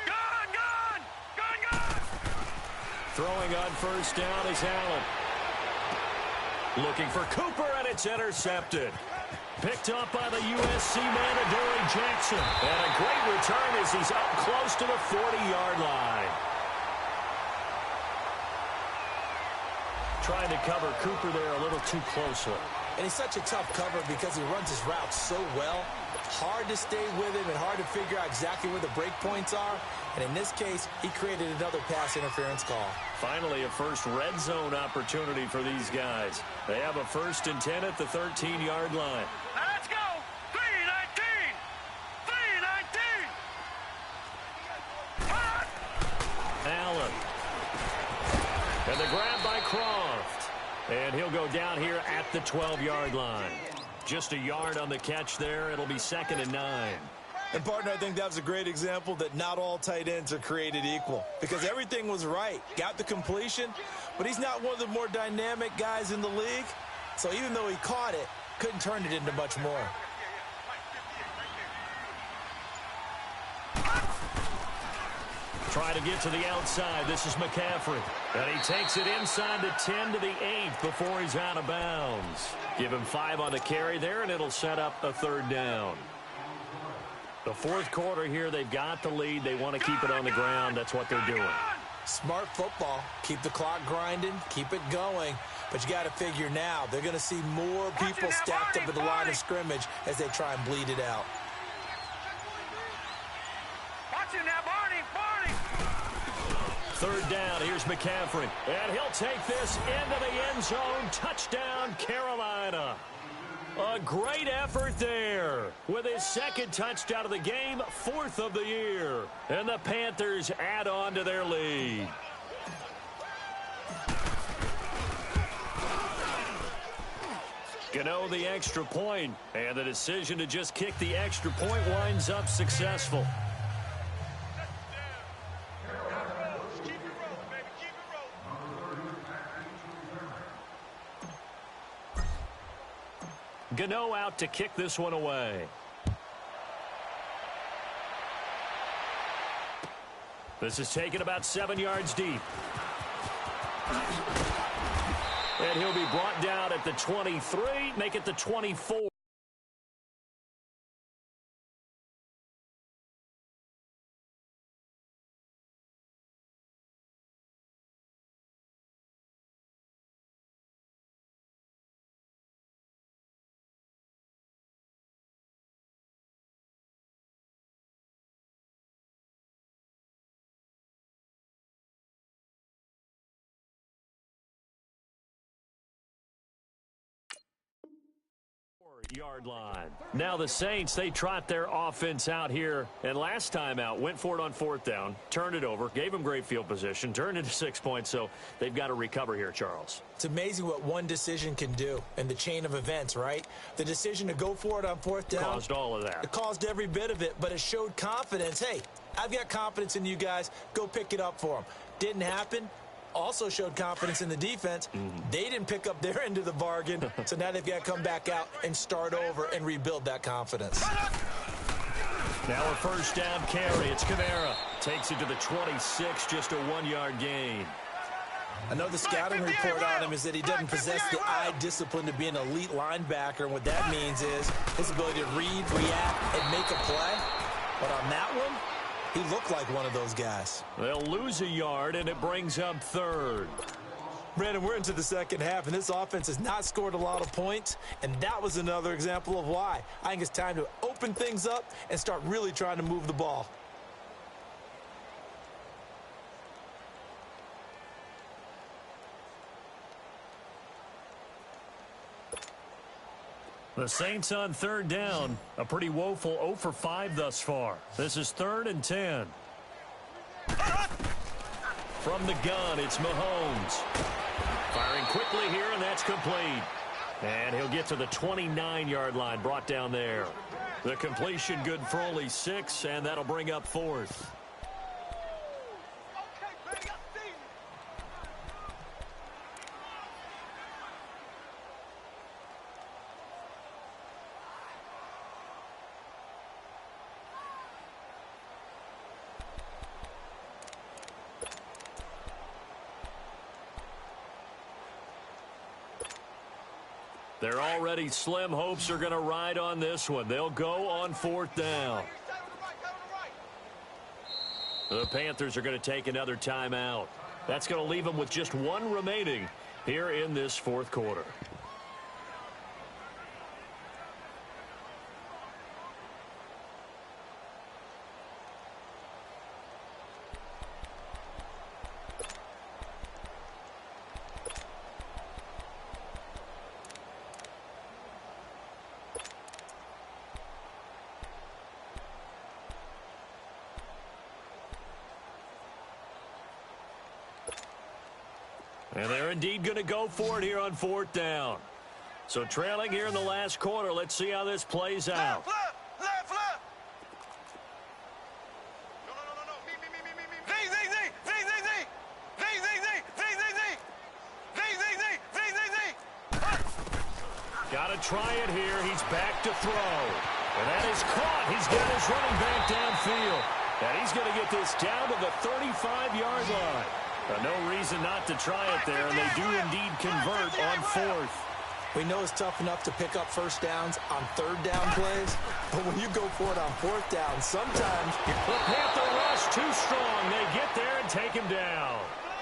Gone. Throwing on 1st down is Allen. Looking for Cooper, and it's intercepted. Picked up by the USC man, Adoree Jackson. And a great return as he's up close to the 40-yard line. Trying to cover Cooper there a little too closely. And he's such a tough cover because he runs his route so well. Hard to stay with him and hard to figure out exactly where the break points are. And in this case, he created another pass interference call. Finally, a first red zone opportunity for these guys. They have a 1st and 10 at the 13-yard line. Now let's go. 3-19. 3-19. Allen And the grab by Croft. And he'll go down here at the 12-yard line. Just a yard on the catch there. It'll be 2nd and 9. And, partner, I think that was a great example that not all tight ends are created equal because everything was right. Got the completion, but he's not one of the more dynamic guys in the league. So even though he caught it, couldn't turn it into much more. Try to get to the outside. This is McCaffrey. And he takes it inside the 10 to the 8 before he's out of bounds. Give him 5 on the carry there, and it'll set up a 3rd down. The 4th quarter here, they've got the lead. They want to keep it on the ground. That's what they're doing. Smart football. Keep the clock grinding. Keep it going. But you got to figure now, they're going to see more people stacked up at the line of scrimmage as they try and bleed it out. Watching that, Barney. 3rd down, here's McCaffrey. And he'll take this into the end zone. Touchdown, Carolina. A great effort there. With his 2nd touchdown of the game, 4th of the year. And the Panthers add on to their lead. Gano the extra point, and the decision to just kick the extra point winds up successful. Gano out to kick this one away. This is taken about 7 yards deep. And he'll be brought down at the 23, make it the 24. Yard line. Now the Saints, they trot their offense out here, and last time out went for it on 4th down, turned it over, gave them great field position, turned it to 6 points, so they've got to recover here, Charles. It's amazing what one decision can do in the chain of events, right? The decision to go for it on 4th down caused all of that. It caused every bit of it, but it showed confidence. Hey, I've got confidence in you guys. Go pick it up for them. Didn't happen. Also showed confidence in the defense. They didn't pick up their end of the bargain, so now they've got to come back out and start over and rebuild that confidence. Now a 1st down carry. It's Kamara. Takes it to the 26, just a 1-yard gain. Another scouting report on him is that he doesn't possess the eye discipline to be an elite linebacker, and what that means is his ability to read, react, and make a play. But on that one, he looked like one of those guys. They'll lose a yard, and it brings up 3rd. Brandon, we're into the 2nd half, and this offense has not scored a lot of points, and that was another example of why. I think it's time to open things up and start really trying to move the ball. The Saints on 3rd down. A pretty woeful 0 for 5 thus far. This is 3rd and 10. From the gun, it's Mahomes. Firing quickly here, and that's complete. And he'll get to the 29-yard line, brought down there. The completion good for only 6, and that'll bring up 4th. Their already slim hopes are going to ride on this one. They'll go on 4th down. The Panthers are going to take another timeout. That's going to leave them with just 1 remaining here in this 4th quarter. And they're indeed going to go for it here on 4th down. So trailing here in the last quarter. Let's see how this plays out. Left. No. Me. Got to try it here. He's back to throw. And that is caught. He's got his running back downfield. And he's going to get this down to the 35-yard line. No reason not to try it there, and they do indeed convert on 4th. We know it's tough enough to pick up first downs on 3rd down plays, but when you go for it on 4th down, sometimes the Panther rush too strong. They get there and take him down.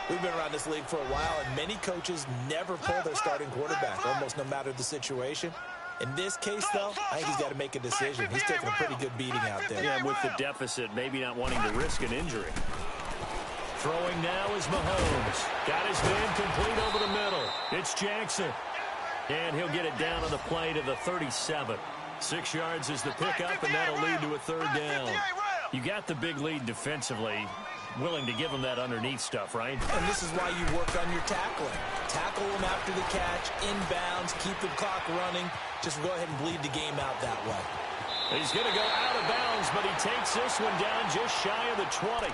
We've been around this league for a while, and many coaches never pull their starting quarterback, almost no matter the situation. In this case, though, I think he's got to make a decision. He's taking a pretty good beating out there. Yeah, with the deficit, maybe not wanting to risk an injury. Throwing now is Mahomes. Got his man complete over the middle. It's Jackson. And he'll get it down on the play to the 37. 6 yards is the pickup, and that'll lead to a 3rd down. You got the big lead defensively. Willing to give him that underneath stuff, right? And this is why you work on your tackling. Tackle him after the catch, inbounds, keep the clock running. Just go ahead and bleed the game out that way. He's going to go out of bounds, but he takes this one down just shy of the 20.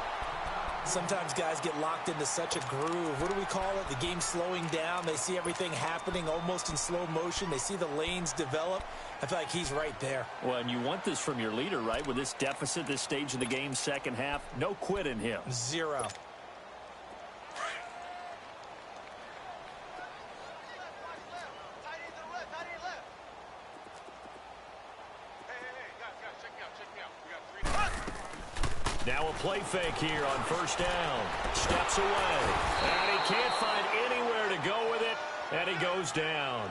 Sometimes guys get locked into such a groove. What do we call it? The game's slowing down. They see everything happening almost in slow motion. They see the lanes develop. I feel like he's right there. Well, and you want this from your leader, right? With this deficit, this stage of the game, second half, no quit in him. 0. Now a play fake here on 1st down. Steps away. And he can't find anywhere to go with it. And he goes down.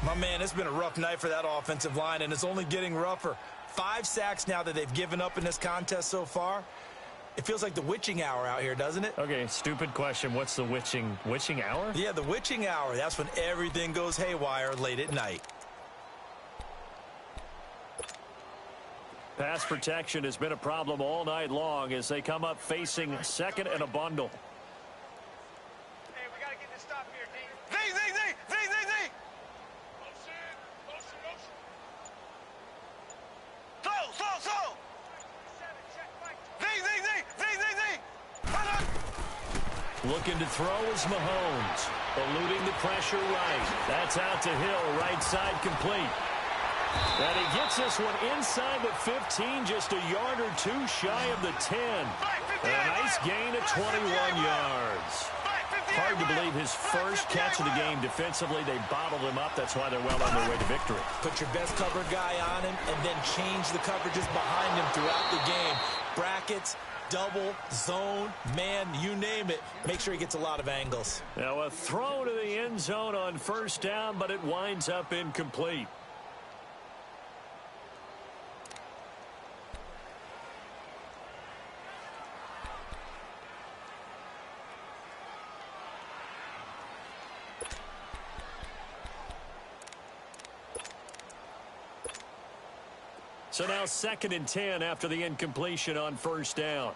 My man, it's been a rough night for that offensive line, and it's only getting rougher. 5 sacks now that they've given up in this contest so far. It feels like the witching hour out here, doesn't it? Okay, stupid question. What's the witching hour? Yeah, the witching hour. That's when everything goes haywire late at night. Pass protection has been a problem all night long as they come up facing 2nd and a bundle. Hey, we got to get this stop here, D. Z. Slow. Z. Looking to throw is Mahomes. Eluding the pressure right. That's out to Hill, right side complete. And he gets this one inside the 15, just a yard or two shy of the 10. And a nice gain of 21 yards. Hard to believe his first catch of the game defensively. They bottled him up. That's why they're well on their way to victory. Put your best cover guy on him and then change the coverages behind him throughout the game. Brackets, double, zone, man, you name it. Make sure he gets a lot of angles. Now a throw to the end zone on 1st down, but it winds up incomplete. So now 2nd and 10 after the incompletion on 1st down.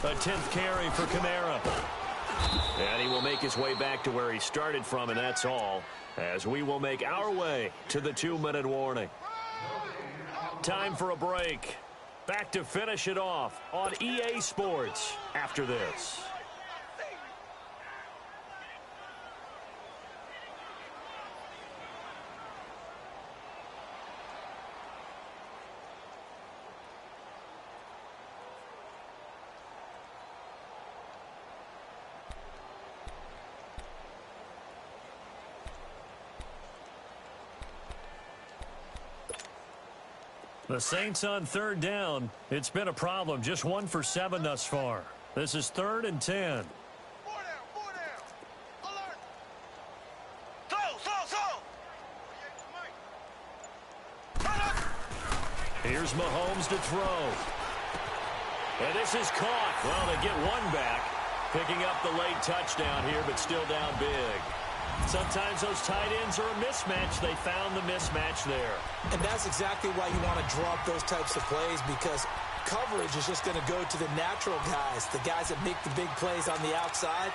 A 10th carry for Kamara. And he will make his way back to where he started from, and that's all, as we will make our way to the 2-minute warning. Time for a break. Back to finish it off on EA Sports after this. The Saints on 3rd down. It's been a problem. Just 1 for 7 thus far. This is 3rd and 10. Four down. Alert. Slow. Here's Mahomes to throw. And this is caught. Well, they get one back. Picking up the late touchdown here, but still down big. Sometimes those tight ends are a mismatch. They found the mismatch there. And that's exactly why you want to draw up those types of plays, because coverage is just going to go to the natural guys, the guys that make the big plays on the outside.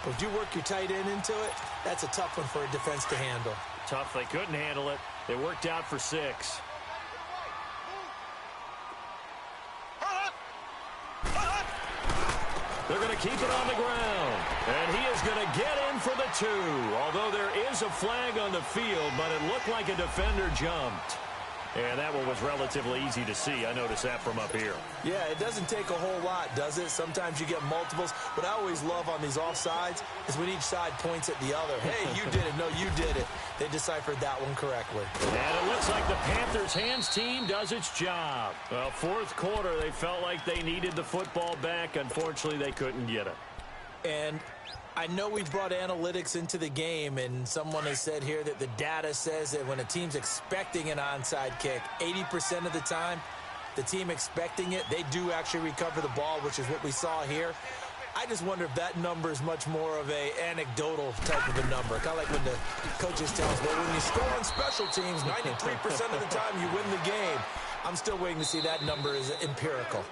But if you work your tight end into it, that's a tough one for a defense to handle. Tough. They couldn't handle it. They worked out for 6. They're going to keep it on the ground. And he is going to get in for the 2. Although there is a flag on the field, but it looked like a defender jumped. And that one was relatively easy to see. I noticed that from up here. Yeah, it doesn't take a whole lot, does it? Sometimes you get multiples. What I always love on these offsides is when each side points at the other. Hey, you did it. No, you did it. They deciphered that one correctly. And it looks like the Panthers' hands team does its job. Well, fourth quarter, they felt like they needed the football back. Unfortunately, they couldn't get it. And I know we brought analytics into the game, and someone has said here that the data says that when a team's expecting an onside kick, 80% of the time, the team expecting it, they do actually recover the ball, which is what we saw here. I just wonder if that number is much more of a anecdotal type of a number. Kind of like when the coaches tell us, well, when you score on special teams, 93% of the time you win the game. I'm still waiting to see that number is empirical.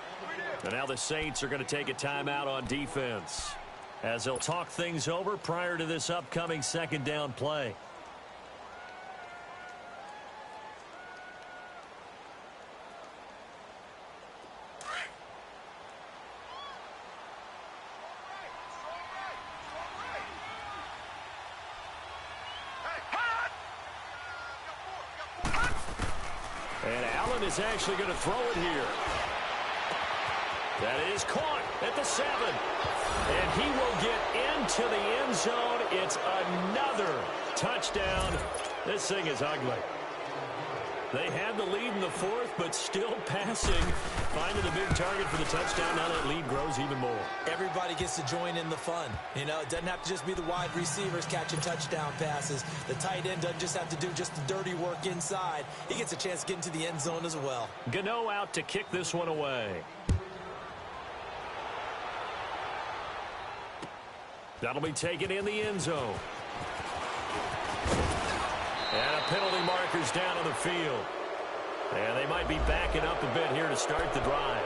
And now the Saints are going to take a timeout on defense, as they'll talk things over prior to this upcoming second down play. And Allen is actually going to throw it here. That is caught at the 7. And he will get into the end zone. It's another touchdown. This thing is ugly. They had the lead in the 4th, but still passing. Finding the big target for the touchdown. Now that lead grows even more. Everybody gets to join in the fun. You know, it doesn't have to just be the wide receivers catching touchdown passes. The tight end doesn't just have to do just the dirty work inside. He gets a chance to get into the end zone as well. Gano out to kick this one away. That'll be taken in the end zone. And a penalty marker's down on the field. And they might be backing up a bit here to start the drive.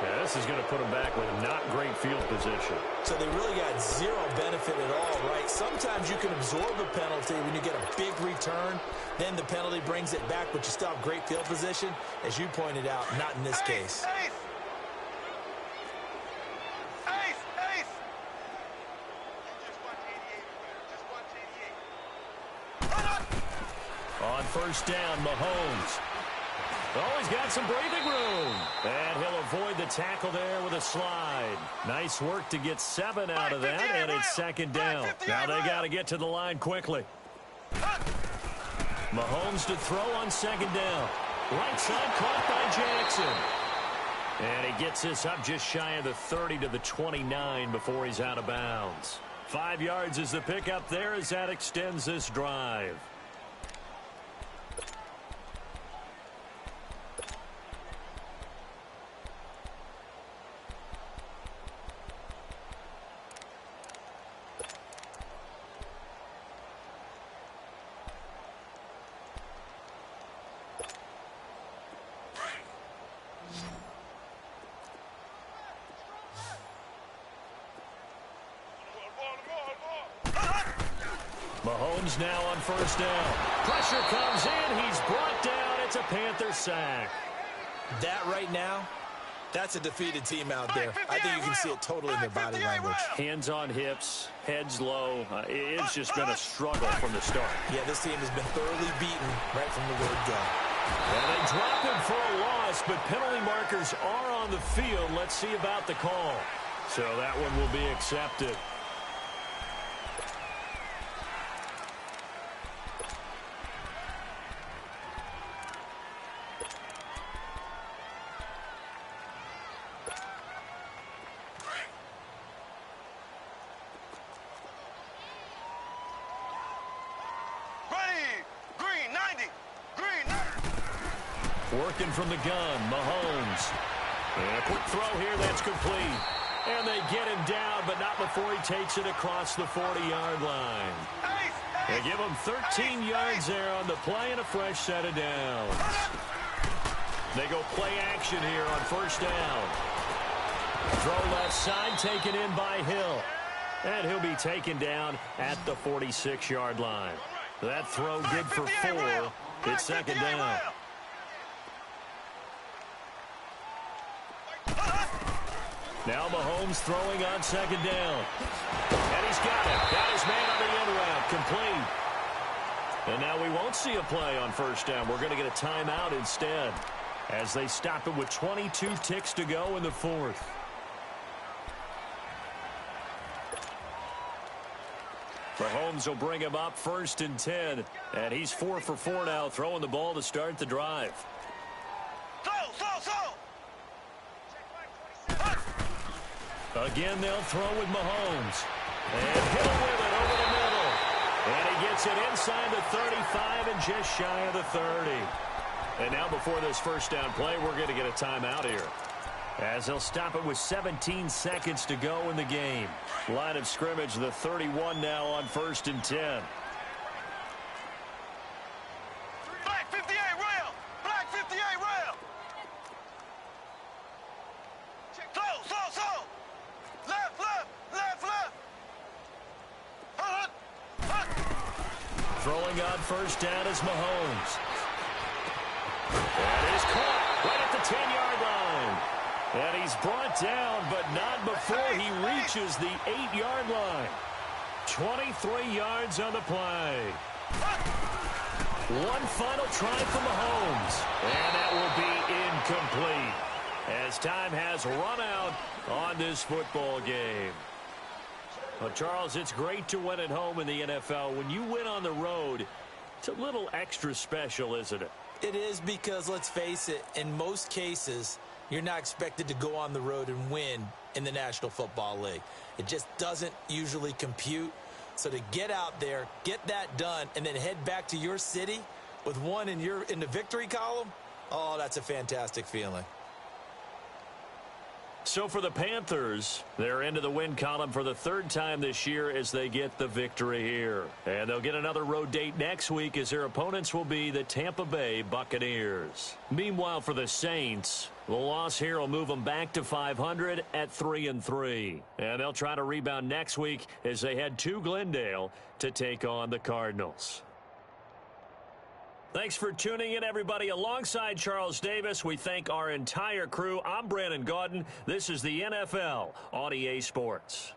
Yeah, this is going to put them back with not great field position. So they really got zero benefit at all, right? Sometimes you can absorb a penalty when you get a big return. Then the penalty brings it back, but you still have great field position. As you pointed out, not in this case. On first down, Mahomes. Oh, he's got some breathing room. And he'll avoid the tackle there with a slide. Nice work to get 7 out of that, and it's second down. Now they got to get to the line quickly. Mahomes to throw on second down. Right side caught by Jackson. And he gets this up just shy of the 30 to the 29 before he's out of bounds. 5 yards is the pickup there as that extends this drive. Mahomes now on first down. Pressure comes in. He's brought down. It's a Panther sack. That right now, that's a defeated team out there. I think you can see it totally in their body language. Hands on hips, heads low. It's just been a struggle from the start. Yeah, this team has been thoroughly beaten right from the word go. And they drop him for a loss, but penalty markers are on the field. Let's see about the call. So that one will be accepted. Working from the gun, Mahomes. And a quick throw here, that's complete. And they get him down, but not before he takes it across the 40-yard line. They give him 13 yards there on the play and a fresh set of downs. They go play action here on first down. Throw left side, taken in by Hill. And he'll be taken down at the 46-yard line. That throw good for 4. It's second down. Now Mahomes throwing on second down. And he's got it. Got his man on the end route. Complete. And now we won't see a play on first down. We're going to get a timeout instead as they stop it with 22 ticks to go in the fourth. Mahomes will bring him up first and 10. And he's 4 for 4 now, throwing the ball to start the drive. Again, they'll throw with Mahomes. And Hill with it over the middle. And he gets it inside the 35 and just shy of the 30. And now before this first down play, we're going to get a timeout here, as they'll stop it with 17 seconds to go in the game. Line of scrimmage, the 31 now on first and 10. Black 58 rail! Black 58 rail! Slow! Left! Throwing on first down is Mahomes. That is caught right at the 10-yard line. And he's brought down, but not before he reaches the 8-yard line. 23 yards on the play. One final try for Mahomes. And that will be incomplete, as time has run out on this football game. Well, Charles, it's great to win at home in the NFL. When you win on the road, it's a little extra special, isn't it? It is, because, let's face it, in most cases, you're not expected to go on the road and win in the National Football League. It just doesn't usually compute. So to get out there, get that done, and then head back to your city with one in the victory column, oh, that's a fantastic feeling. So for the Panthers, they're into the win column for the third time this year as they get the victory here. And they'll get another road date next week, as their opponents will be the Tampa Bay Buccaneers. Meanwhile, for the Saints, the loss here will move them back to 500 at 3-3. And they'll try to rebound next week as they head to Glendale to take on the Cardinals. Thanks for tuning in, everybody. Alongside Charles Davis, we thank our entire crew. I'm Brandon Gaudin. This is the NFL on EA Sports.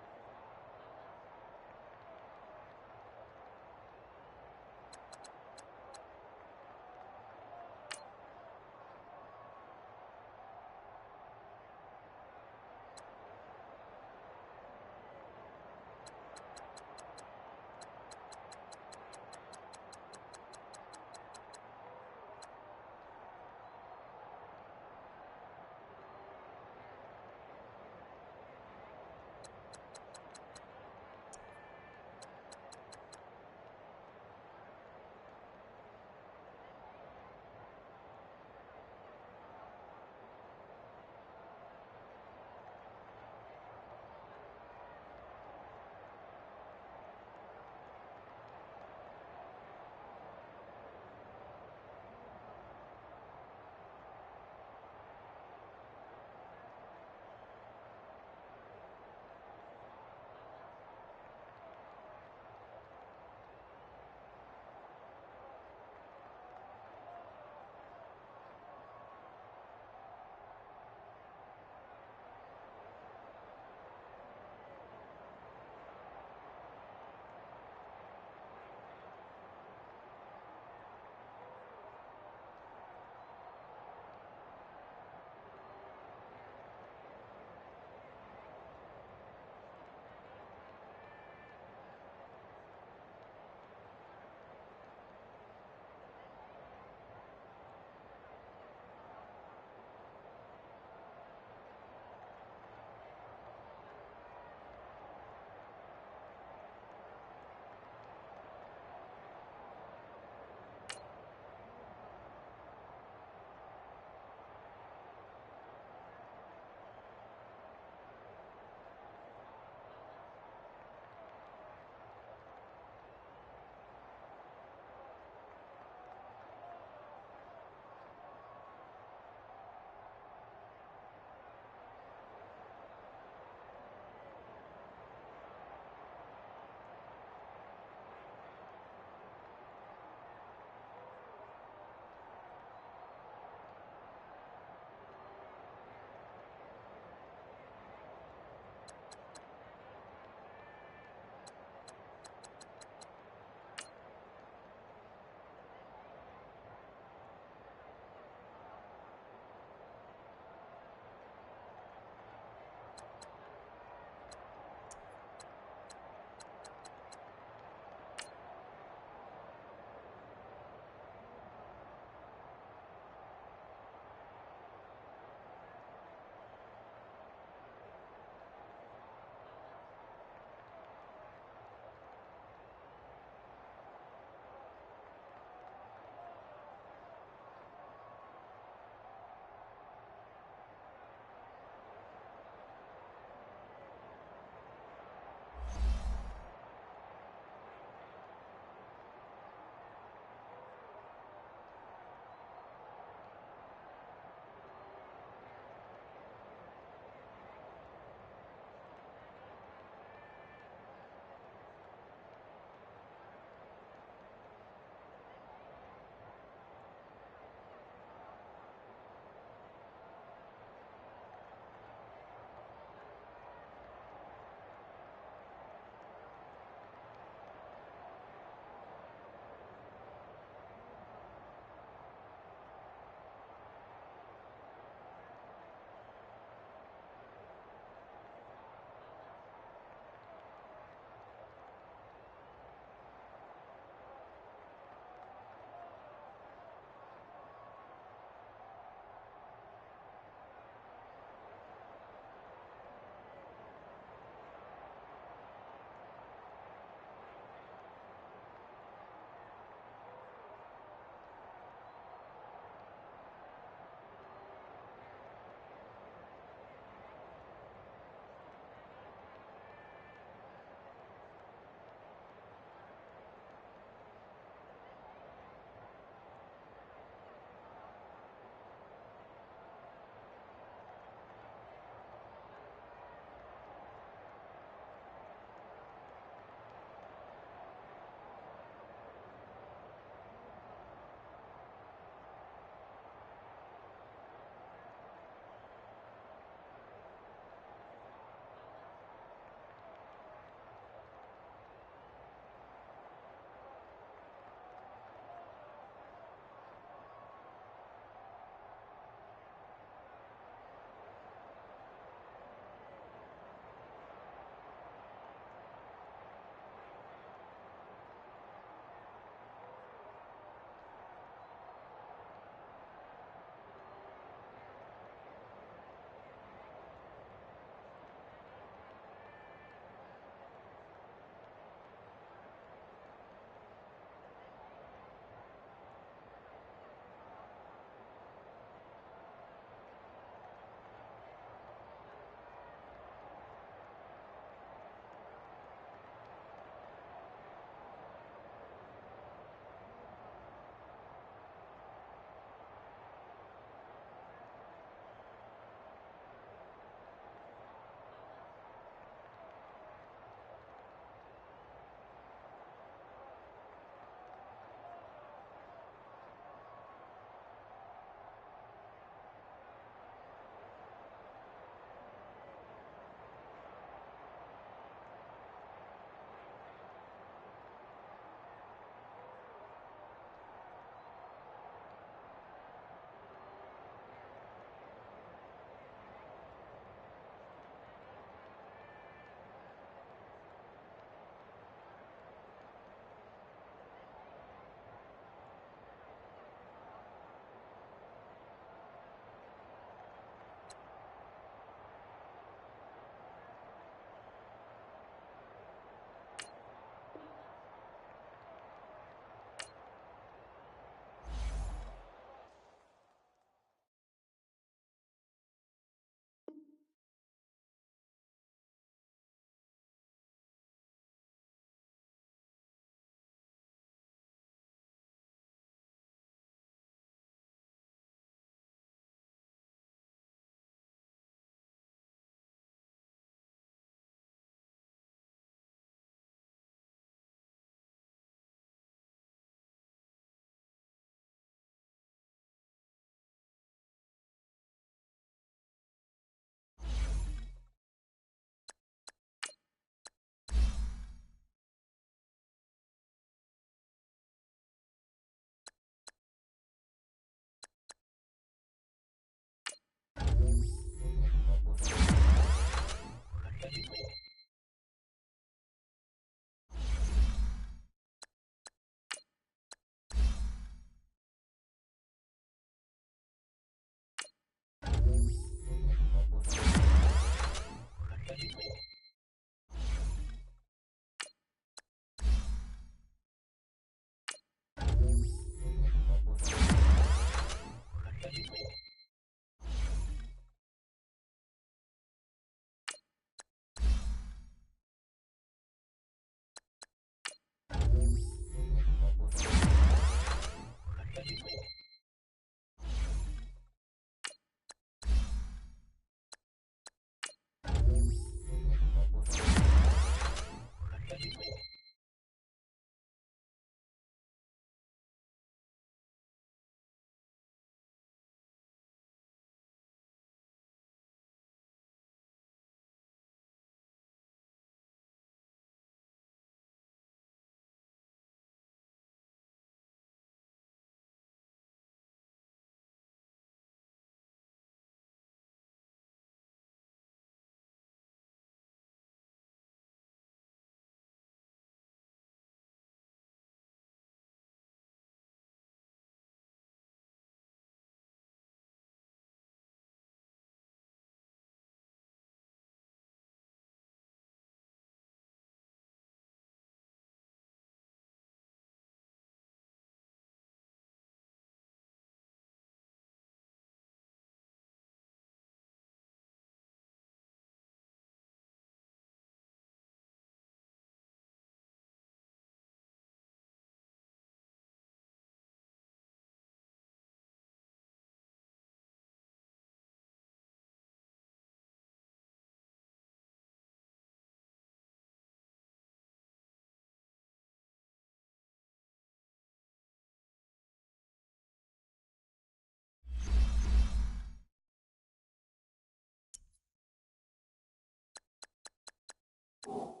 it.